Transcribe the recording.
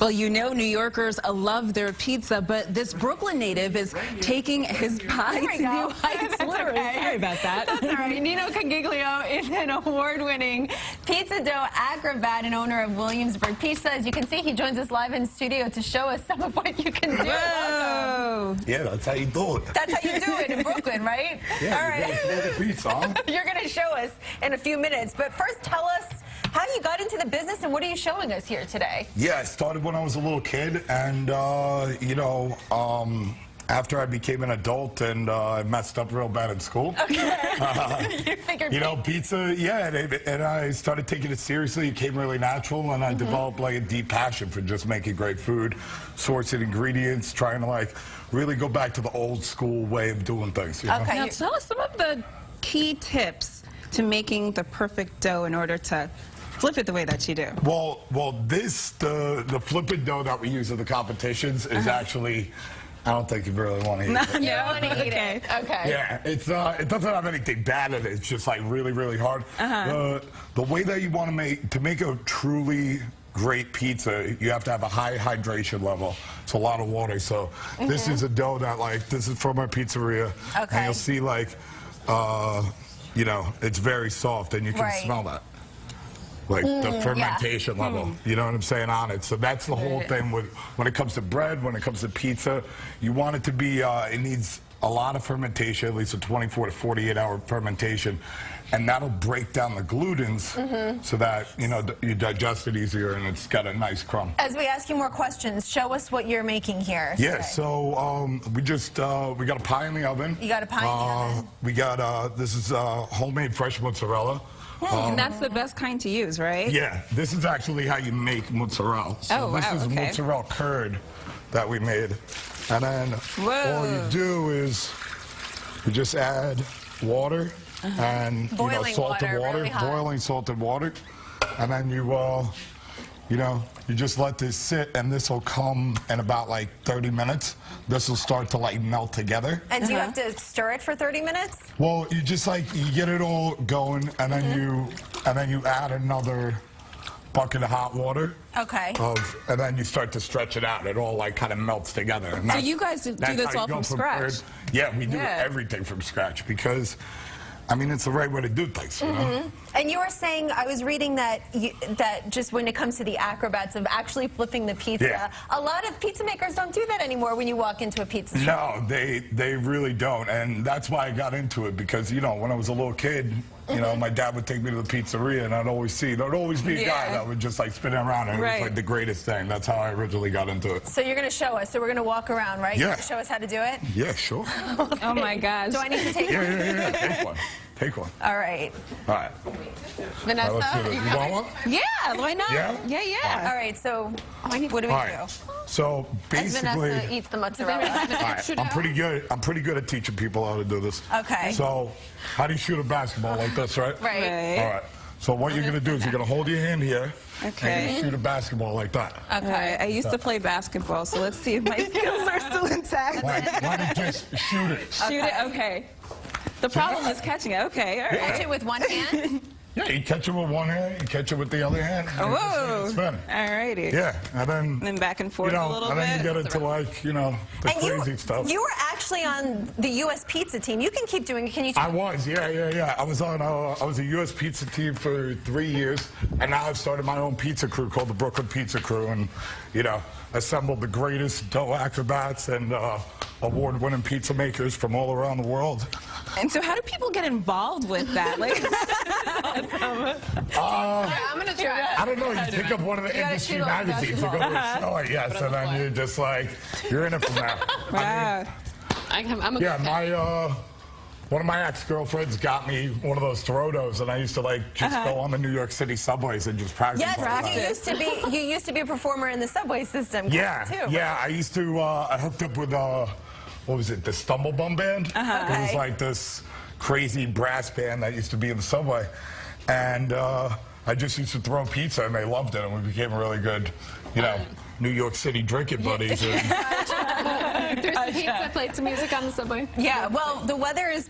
Well, you know New Yorkers love their pizza, but this Brooklyn native is taking his pie to new heights. Literally. Okay. Sorry about that. That's all right. Nino Coniglio is an award-winning pizza dough acrobat and owner of Williamsburg Pizza. As you can see, he joins us live in studio to show us some of what you can do. Whoa. Yeah, that's how you do it. That's how you do it in Brooklyn, right? Yeah, all right. you gotta the pizza, huh? You're going to show us in a few minutes, but first tell us how you got into the business and what are you showing us here today? Yeah, I started when I was a little kid, and after I became an adult and I messed up real bad in school. Okay. You know, pizza, yeah, and I started taking it seriously. It came really natural, and I developed like a deep passion for just making great food, sourcing ingredients, trying to like really go back to the old school way of doing things. You know? Now tell us some of the key tips to making the perfect dough in order to flip it the way that you do. Well, the flipping dough that we use in the competitions is actually, I don't think you really want to eat it. You don't want to eat it. Okay. Yeah, it doesn't have anything bad in it. It's just like really, really hard. The way that you want to make a truly great pizza, you have to have a high hydration level. It's a lot of water. So this is a dough that this is from our pizzeria. Okay. And you'll see you know, it's very soft and you can smell that. Like the fermentation level, you know what I'm saying, on it. So that's the whole thing when it comes to bread, when it comes to pizza. You want it to be, it needs a lot of fermentation, at least a 24 to 48 hour fermentation. And that'll break down the glutens so that, you know, you digest it easier and it's got a nice crumb. As we ask you more questions, show us what you're making here. Yeah, today. so we got a pie in the oven. You got a pie in the oven? We got, this is homemade fresh mozzarella. And that's the best kind to use, right? Yeah, this is actually how you make mozzarella. So this is mozzarella curd that we made. And then all you do is you just add water and salted water, really boiling salted water. And then you just let this sit, and this will come in about like 30 minutes. This will start to like melt together. And do you have to stir it for 30 minutes? Well, you just you get it all going, and then you add another bucket of hot water. Okay. And then you start to stretch it out. It all like kind of melts together. And so you guys do this all from scratch? Yeah, we do everything from scratch because, I mean, it's the right way to do things, you know? And you were saying, I was reading that that just when it comes to the acrobats of actually flipping the pizza, a lot of pizza makers don't do that anymore when you walk into a pizza shop. No, they really don't, and that's why I got into it because, you know, when I was a little kid, you know, my dad would take me to the pizzeria, and there'd always be a guy that would just like spin around, and it was like the greatest thing. That's how I originally got into it. So you're going to show us. So we're going to walk around, right? Yeah. You're going to show us how to do it? Yeah, sure. Oh my gosh. Do I need to take one? Yeah. Take one. Take one. All right. All right. Vanessa, let's do this. You want one? Yeah, why not? Yeah. All right, so what do we do? So As basically, Vanessa eats the mozzarella. I'm pretty good. I'm pretty good at teaching people how to do this. Okay. So, how do you shoot a basketball like this, right? Right. All right. So what you're gonna do is you're gonna hold your hand here. Okay. And shoot a basketball like that. Okay. Right. I used to play basketball, so let's see if my skills are still intact. Why don't you just shoot it? Shoot it. Okay. The problem is catching it. Okay. All right. Catch it with one hand. Yeah, you catch it with one hand, you catch it with the other hand. Whoa! Spin. All righty. Yeah, and then back and forth a little bit. And then you get into like, you know, the crazy stuff. You were actually on the U.S. pizza team. You can keep doing it. Can you? I was, yeah. I was on. I was a U.S. pizza team for 3 years, and now I've started my own pizza crew called the Brooklyn Pizza Crew, and you know, assembled the greatest dough acrobats and award-winning pizza makers from all around the world. And so how do people get involved with that? Like, I'm going to try. I don't know. You pick up one of the industry magazines, you go to a show, and then you're just like, you're in it from there. Wow. One of my ex-girlfriends got me one of those Torontos, and I used to like just go on the New York City subways and just practice. Yes, you used to be a performer in the subway system. Yeah, too. Yeah. I used to. I hooked up with what was it? The Stumblebum Band. It was like this crazy brass band that used to be in the subway, and I just used to throw pizza, and they loved it, and we became really good, you know, New York City drinking buddies. There's pizza plates and music on the subway. Yeah. Well, the weather is